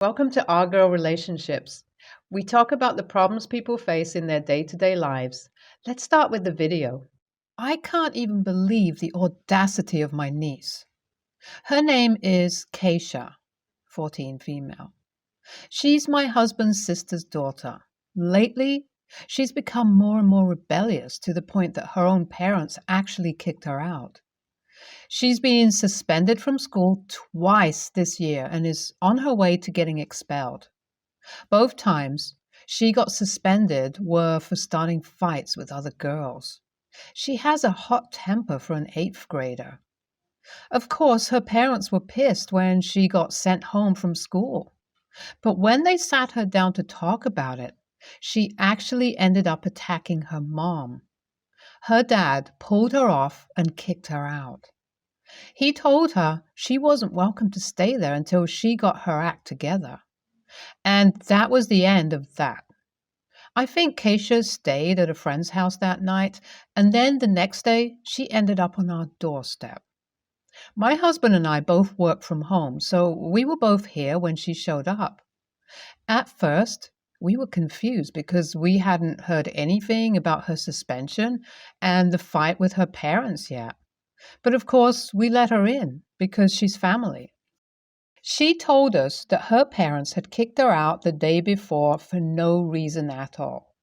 Welcome to Our Girl Relationships. We talk about the problems people face in their day to day lives. Let's start with the video. I can't even believe the audacity of my niece. Her name is Keisha, 14 female. She's my husband's sister's daughter. Lately, she's become more and more rebellious to the point that her own parents actually kicked her out. She's been suspended from school twice this year and is on her way to getting expelled. Both times she got suspended were for starting fights with other girls. She has a hot temper for an eighth grader. Of course, her parents were pissed when she got sent home from school. But when they sat her down to talk about it, she actually ended up attacking her mom. Her dad pulled her off and kicked her out. He told her she wasn't welcome to stay there until she got her act together. And that was the end of that. I think Keisha stayed at a friend's house that night, and then the next day she ended up on our doorstep. My husband and I both work from home, so we were both here when she showed up. At first, we were confused because we hadn't heard anything about her suspension and the fight with her parents yet. But of course, we let her in because she's family. She told us that her parents had kicked her out the day before for no reason at all.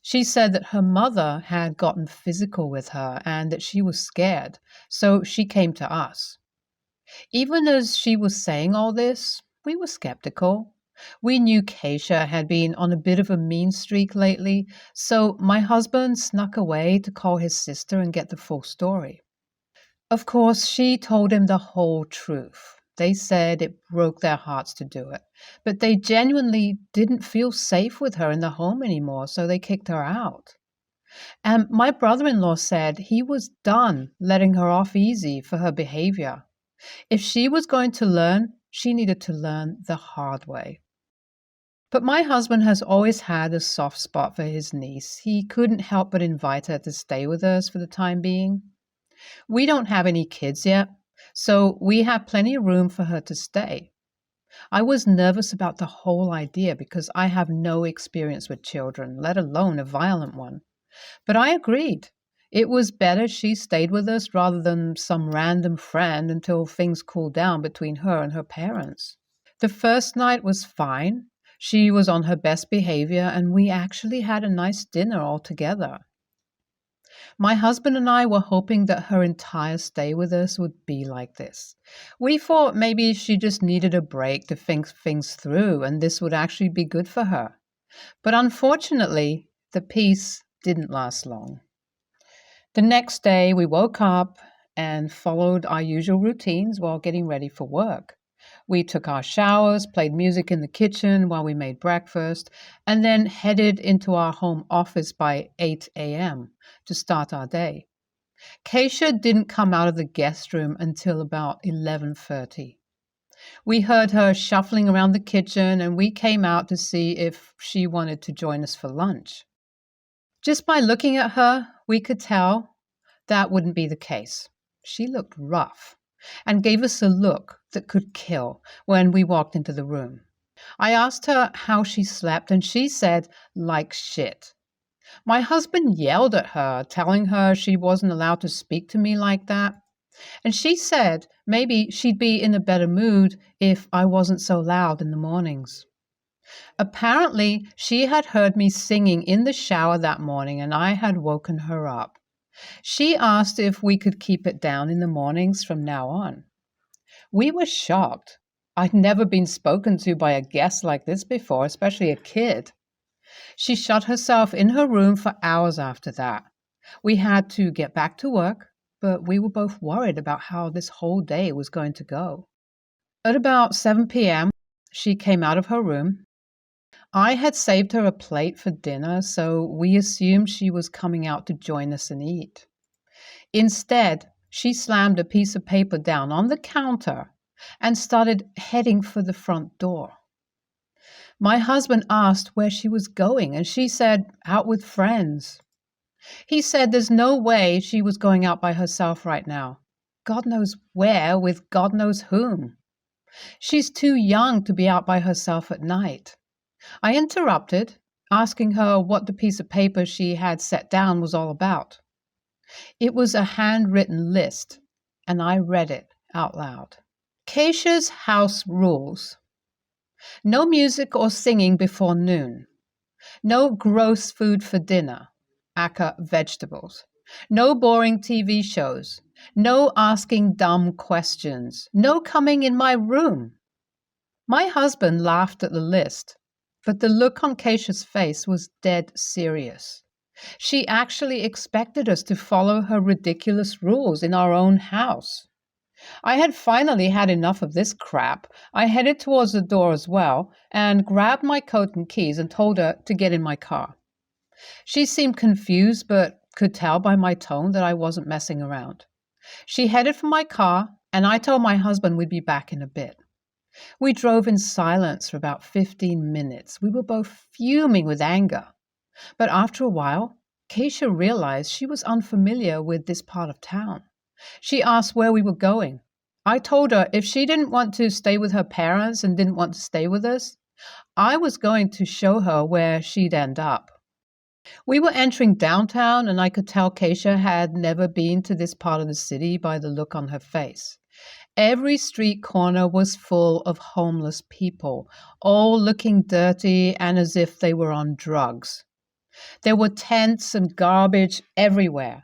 She said that her mother had gotten physical with her and that she was scared, so she came to us. Even as she was saying all this, we were skeptical. We knew Keisha had been on a bit of a mean streak lately, so my husband snuck away to call his sister and get the full story. Of course, she told him the whole truth. They said it broke their hearts to do it, but they genuinely didn't feel safe with her in the home anymore, so they kicked her out. And my brother in law said he was done letting her off easy for her behavior. If she was going to learn, she needed to learn the hard way. But my husband has always had a soft spot for his niece. He couldn't help but invite her to stay with us for the time being. We don't have any kids yet, so we have plenty of room for her to stay. I was nervous about the whole idea because I have no experience with children, let alone a violent one. But I agreed. It was better she stayed with us rather than some random friend until things cooled down between her and her parents. The first night was fine. She was on her best behavior, and we actually had a nice dinner all together. My husband and I were hoping that her entire stay with us would be like this. We thought maybe she just needed a break to think things through, and this would actually be good for her. But unfortunately, the peace didn't last long. The next day, we woke up and followed our usual routines while getting ready for work. We took our showers, played music in the kitchen while we made breakfast, and then headed into our home office by 8 a.m. to start our day. Keisha didn't come out of the guest room until about 11:30. We heard her shuffling around the kitchen and we came out to see if she wanted to join us for lunch. Just by looking at her, we could tell that wouldn't be the case. She looked rough and gave us a look that could kill when we walked into the room. I asked her how she slept, and she said, like shit. My husband yelled at her, telling her she wasn't allowed to speak to me like that. And she said maybe she'd be in a better mood if I wasn't so loud in the mornings. Apparently, she had heard me singing in the shower that morning and I had woken her up. She asked if we could keep it down in the mornings from now on. We were shocked. I'd never been spoken to by a guest like this before, especially a kid. She shut herself in her room for hours after that. We had to get back to work, but we were both worried about how this whole day was going to go. At about 7 p.m., she came out of her room. I had saved her a plate for dinner, so we assumed she was coming out to join us and eat. Instead, she slammed a piece of paper down on the counter and started heading for the front door. My husband asked where she was going, and she said, out with friends. He said there's no way she was going out by herself right now. God knows where with God knows whom. She's too young to be out by herself at night. I interrupted, asking her what the piece of paper she had set down was all about. It was a handwritten list, and I read it out loud. Keisha's house rules: no music or singing before noon. No gross food for dinner, aka vegetables. No boring TV shows. No asking dumb questions. No coming in my room. My husband laughed at the list, but the look on Keisha's face was dead serious. She actually expected us to follow her ridiculous rules in our own house. I had finally had enough of this crap. I headed towards the door as well and grabbed my coat and keys and told her to get in my car. She seemed confused but could tell by my tone that I wasn't messing around. She headed for my car and I told my husband we'd be back in a bit. We drove in silence for about 15 minutes. We were both fuming with anger. But after a while, Keisha realized she was unfamiliar with this part of town. She asked where we were going. I told her if she didn't want to stay with her parents and didn't want to stay with us, I was going to show her where she'd end up. We were entering downtown, and I could tell Keisha had never been to this part of the city by the look on her face. Every street corner was full of homeless people, all looking dirty and as if they were on drugs. There were tents and garbage everywhere.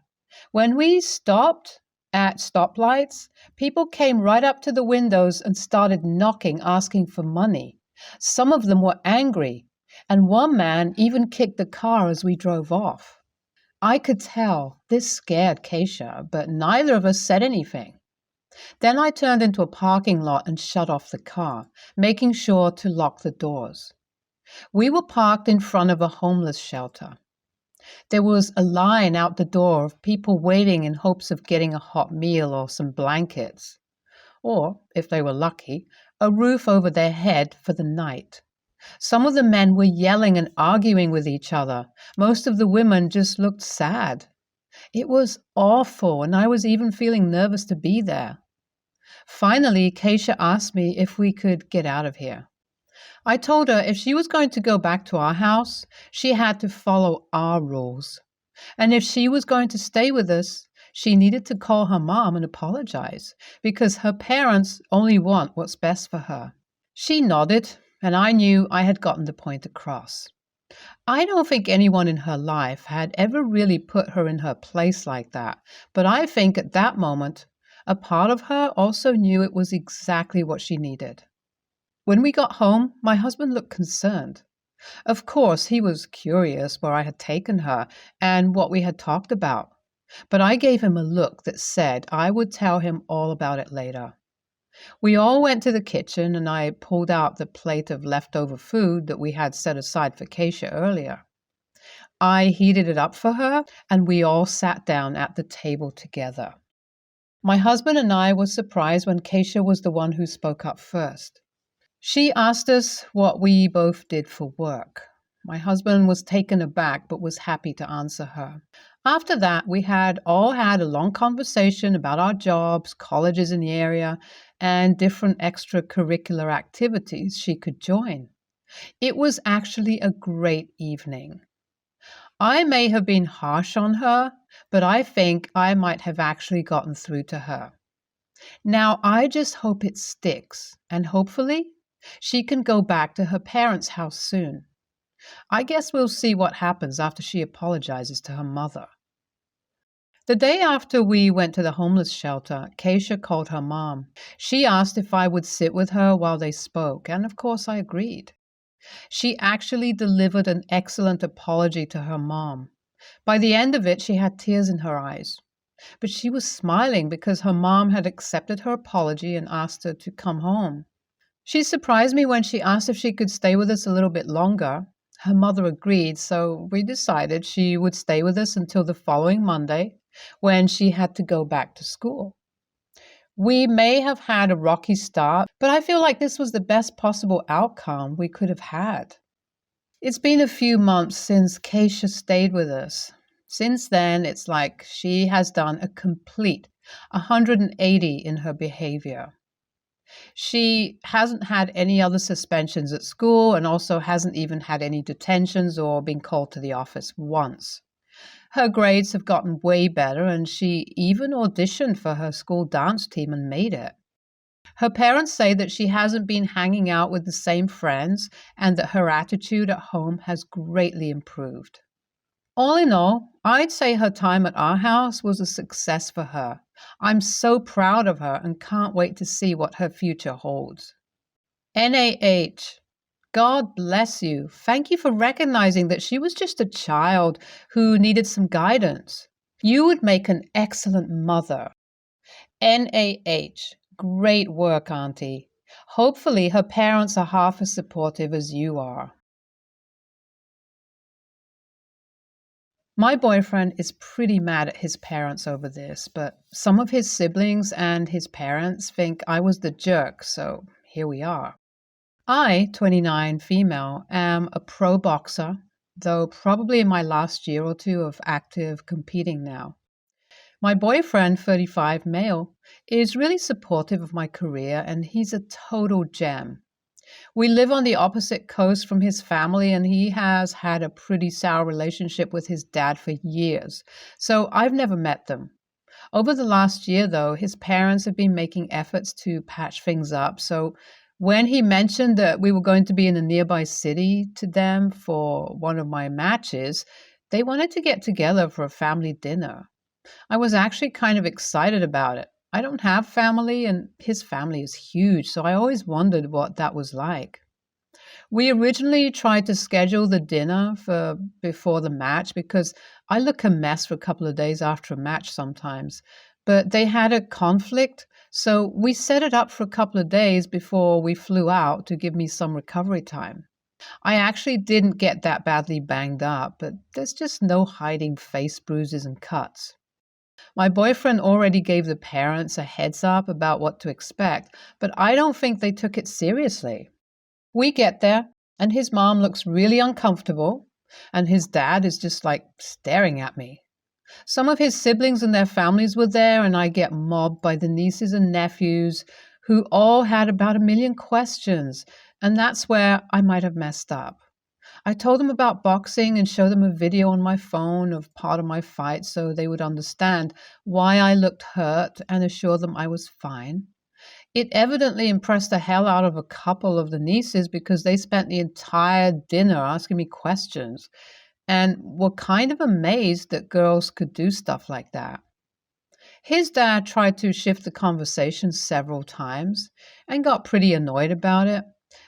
When we stopped at stoplights, people came right up to the windows and started knocking, asking for money. Some of them were angry, and one man even kicked the car as we drove off. I could tell this scared Keisha, but neither of us said anything. Then I turned into a parking lot and shut off the car, making sure to lock the doors. We were parked in front of a homeless shelter. There was a line out the door of people waiting in hopes of getting a hot meal or some blankets, or, if they were lucky, a roof over their head for the night. Some of the men were yelling and arguing with each other. Most of the women just looked sad. It was awful, and I was even feeling nervous to be there. Finally, Keisha asked me if we could get out of here. I told her if she was going to go back to our house, she had to follow our rules. And if she was going to stay with us, she needed to call her mom and apologize, because her parents only want what's best for her. She nodded, and I knew I had gotten the point across. I don't think anyone in her life had ever really put her in her place like that, but I think at that moment, a part of her also knew it was exactly what she needed. When we got home, my husband looked concerned. Of course, he was curious where I had taken her and what we had talked about, but I gave him a look that said I would tell him all about it later. We all went to the kitchen, and I pulled out the plate of leftover food that we had set aside for Keisha earlier. I heated it up for her, and we all sat down at the table together. My husband and I were surprised when Keisha was the one who spoke up first. She asked us what we both did for work. My husband was taken aback but was happy to answer her. After that, we had all had a long conversation about our jobs, colleges in the area, and different extracurricular activities she could join. It was actually a great evening. I may have been harsh on her, but I think I might have actually gotten through to her. Now, I just hope it sticks, and hopefully she can go back to her parents' house soon. I guess we'll see what happens after she apologizes to her mother. The day after we went to the homeless shelter, Keisha called her mom. She asked if I would sit with her while they spoke, and of course I agreed. She actually delivered an excellent apology to her mom. By the end of it, she had tears in her eyes. But she was smiling because her mom had accepted her apology and asked her to come home. She surprised me when she asked if she could stay with us a little bit longer. Her mother agreed, so we decided she would stay with us until the following Monday, when she had to go back to school. We may have had a rocky start, but I feel like this was the best possible outcome we could have had. It's been a few months since Keisha stayed with us. Since then, it's like she has done a complete 180 in her behavior. She hasn't had any other suspensions at school and also hasn't even had any detentions or been called to the office once. Her grades have gotten way better, and she even auditioned for her school dance team and made it. Her parents say that she hasn't been hanging out with the same friends and that her attitude at home has greatly improved. All in all, I'd say her time at our house was a success for her. I'm so proud of her and can't wait to see what her future holds. NaH. God bless you. Thank you for recognizing that she was just a child who needed some guidance. You would make an excellent mother. NaH. Great work, Auntie. Hopefully, her parents are half as supportive as you are. My boyfriend is pretty mad at his parents over this, but some of his siblings and his parents think I was the jerk, so here we are. I, 29, female, am a pro boxer, though probably in my last year or two of active competing now. My boyfriend, 35, male, is really supportive of my career and he's a total gem. We live on the opposite coast from his family, and he has had a pretty sour relationship with his dad for years, so I've never met them. Over the last year, though, his parents have been making efforts to patch things up, so when he mentioned that we were going to be in a nearby city to them for one of my matches, they wanted to get together for a family dinner. I was actually kind of excited about it. I don't have family, and his family is huge, so I always wondered what that was like. We originally tried to schedule the dinner for before the match because I look a mess for a couple of days after a match sometimes, but they had a conflict, so we set it up for a couple of days before we flew out to give me some recovery time. I actually didn't get that badly banged up, but there's just no hiding face bruises and cuts. My boyfriend already gave the parents a heads up about what to expect, but I don't think they took it seriously. We get there, and his mom looks really uncomfortable, and his dad is just like staring at me. Some of his siblings and their families were there, and I get mobbed by the nieces and nephews who all had about 1 million questions, and that's where I might have messed up. I told them about boxing and showed them a video on my phone of part of my fight so they would understand why I looked hurt and assure them I was fine. It evidently impressed the hell out of a couple of the nieces because they spent the entire dinner asking me questions and were kind of amazed that girls could do stuff like that. His dad tried to shift the conversation several times and got pretty annoyed about it,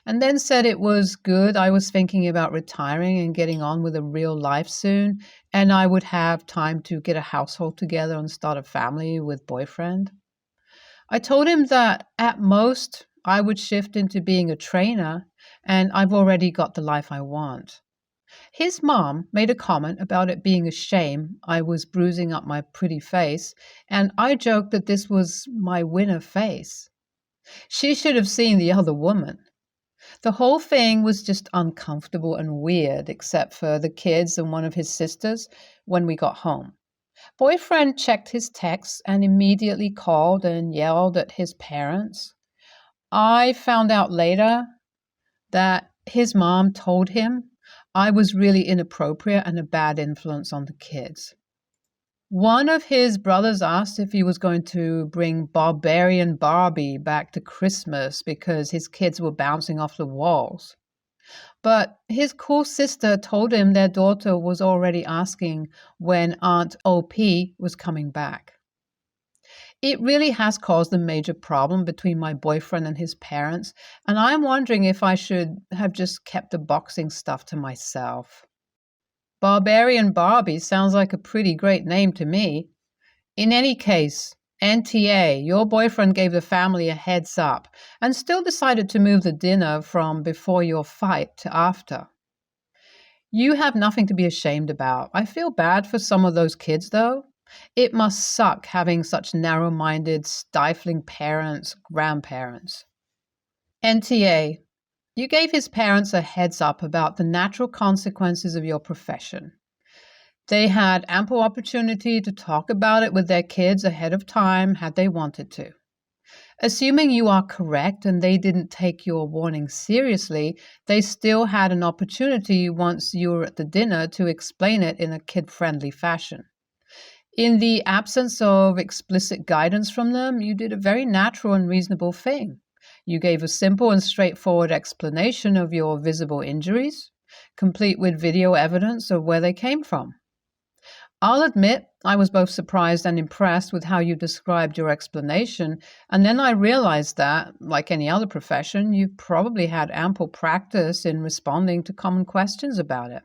and then said it was good I was thinking about retiring and getting on with a real life soon, and I would have time to get a household together and start a family with boyfriend. I told him that at most I would shift into being a trainer, and I've already got the life I want. His mom made a comment about it being a shame I was bruising up my pretty face, and I joked that this was my winner face. She should have seen the other woman. The whole thing was just uncomfortable and weird, except for the kids and one of his sisters when we got home. Boyfriend checked his texts and immediately called and yelled at his parents. I found out later that his mom told him I was really inappropriate and a bad influence on the kids. One of his brothers asked if he was going to bring Barbarian Barbie back to Christmas because his kids were bouncing off the walls. But his cool sister told him their daughter was already asking when Aunt OP was coming back. It really has caused a major problem between my boyfriend and his parents, and I'm wondering if I should have just kept the boxing stuff to myself. Barbarian Barbie sounds like a pretty great name to me. In any case, NTA, your boyfriend gave the family a heads up and still decided to move the dinner from before your fight to after. You have nothing to be ashamed about. I feel bad for some of those kids, though. It must suck having such narrow-minded, stifling parents, grandparents. NTA, you gave his parents a heads up about the natural consequences of your profession. They had ample opportunity to talk about it with their kids ahead of time had they wanted to. Assuming you are correct and they didn't take your warning seriously, they still had an opportunity once you were at the dinner to explain it in a kid-friendly fashion. In the absence of explicit guidance from them, you did a very natural and reasonable thing. You gave a simple and straightforward explanation of your visible injuries, complete with video evidence of where they came from. I'll admit I was both surprised and impressed with how you described your explanation, and then I realized that, like any other profession, you've probably had ample practice in responding to common questions about it.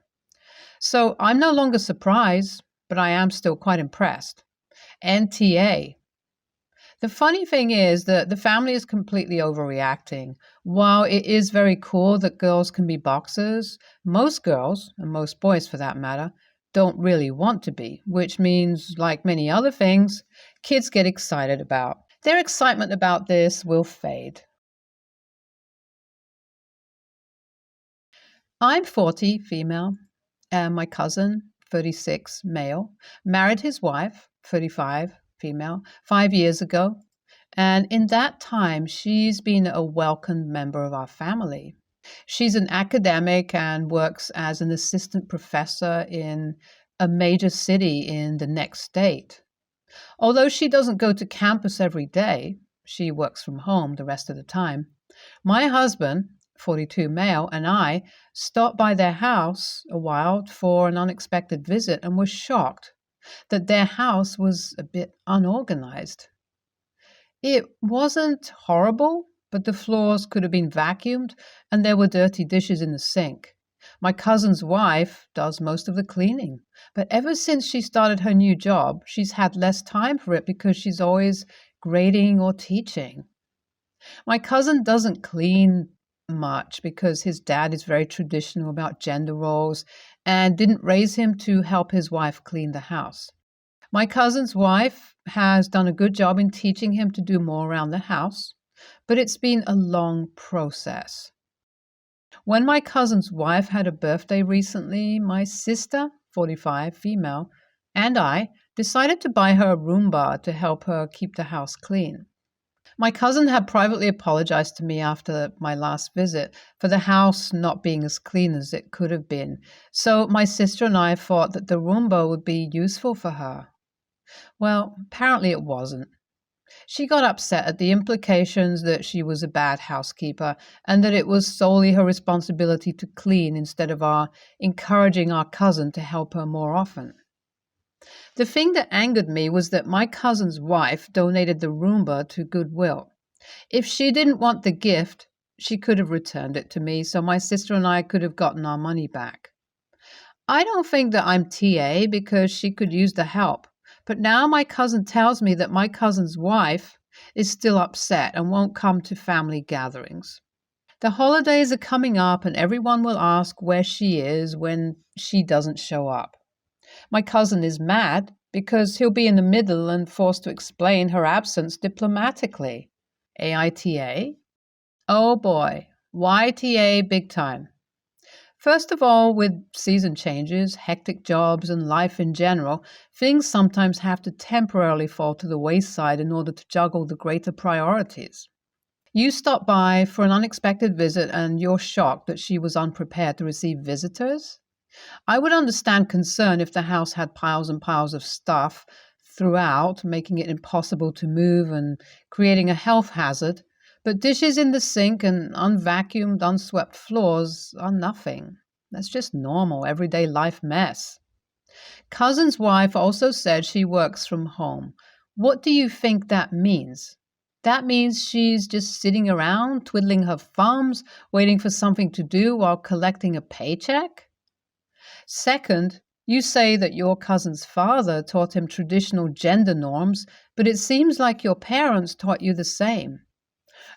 So I'm no longer surprised, but I am still quite impressed. NTA. The funny thing is that the family is completely overreacting. While it is very cool that girls can be boxers, most girls, and most boys for that matter, don't really want to be, which means, like many other things, kids get excited about. Their excitement about this will fade. I'm 40, female, and my cousin, 36, male, married his wife, 35, female, 5 years ago. And in that time, she's been a welcomed member of our family. She's an academic and works as an assistant professor in a major city in the next state. Although she doesn't go to campus every day, she works from home the rest of the time. My husband, 42 male, and I stopped by their house a while for an unexpected visit and were shocked that their house was a bit unorganized. It wasn't horrible, but the floors could have been vacuumed and there were dirty dishes in the sink. My cousin's wife does most of the cleaning, but ever since she started her new job, she's had less time for it because she's always grading or teaching. My cousin doesn't clean much because his dad is very traditional about gender roles and didn't raise him to help his wife clean the house. My cousin's wife has done a good job in teaching him to do more around the house, but it's been a long process. When my cousin's wife had a birthday recently, my sister, 45, female, and I decided to buy her a Roomba to help her keep the house clean. My cousin had privately apologized to me after my last visit for the house not being as clean as it could have been, so my sister and I thought that the Roomba would be useful for her. Well, apparently it wasn't. She got upset at the implications that she was a bad housekeeper and that it was solely her responsibility to clean instead of encouraging our cousin to help her more often. The thing that angered me was that my cousin's wife donated the Roomba to Goodwill. If she didn't want the gift, she could have returned it to me so my sister and I could have gotten our money back. I don't think that I'm TA because she could use the help. But now my cousin tells me that my cousin's wife is still upset and won't come to family gatherings. The holidays are coming up and everyone will ask where she is when she doesn't show up. My cousin is mad because he'll be in the middle and forced to explain her absence diplomatically. AITA? Oh boy, YTA big time. First of all, with season changes, hectic jobs, and life in general, things sometimes have to temporarily fall to the wayside in order to juggle the greater priorities. You stop by for an unexpected visit and you're shocked that she was unprepared to receive visitors? I would understand concern if the house had piles and piles of stuff throughout, making it impossible to move and creating a health hazard. But dishes in the sink and unvacuumed, unswept floors are nothing. That's just normal, everyday life mess. Cousin's wife also said she works from home. What do you think that means? That means she's just sitting around, twiddling her thumbs, waiting for something to do while collecting a paycheck? Second, you say that your cousin's father taught him traditional gender norms, but it seems like your parents taught you the same.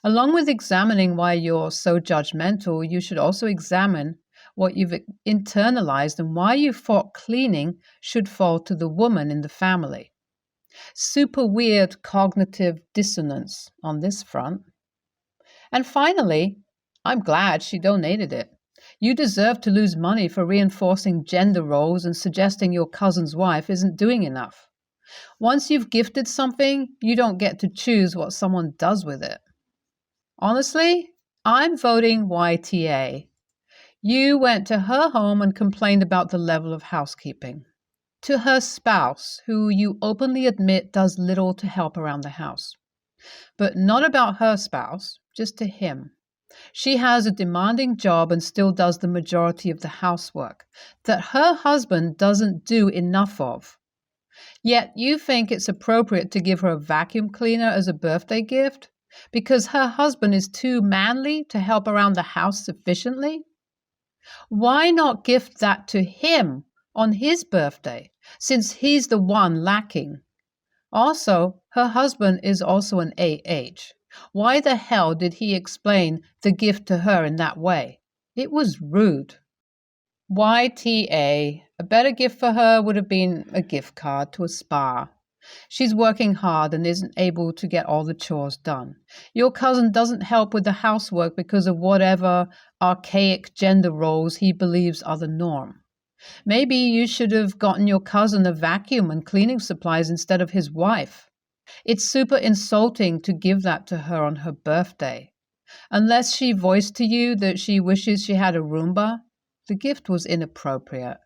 Along with examining why you're so judgmental, you should also examine what you've internalized and why you thought cleaning should fall to the woman in the family. Super weird cognitive dissonance on this front. And finally, I'm glad she donated it. You deserve to lose money for reinforcing gender roles and suggesting your cousin's wife isn't doing enough. Once you've gifted something, you don't get to choose what someone does with it. Honestly, I'm voting YTA. You went to her home and complained about the level of housekeeping. To her spouse, who you openly admit does little to help around the house. But not about her spouse, just to him. She has a demanding job and still does the majority of the housework that her husband doesn't do enough of. Yet you think it's appropriate to give her a vacuum cleaner as a birthday gift because her husband is too manly to help around the house sufficiently? Why not gift that to him on his birthday, since he's the one lacking? Also, her husband is also an AH. Why the hell did he explain the gift to her in that way? It was rude. YTA. A better gift for her would have been a gift card to a spa. She's working hard and isn't able to get all the chores done. Your cousin doesn't help with the housework because of whatever archaic gender roles he believes are the norm. Maybe you should have gotten your cousin a vacuum and cleaning supplies instead of his wife. It's super insulting to give that to her on her birthday. Unless she voiced to you that she wishes she had a Roomba, the gift was inappropriate.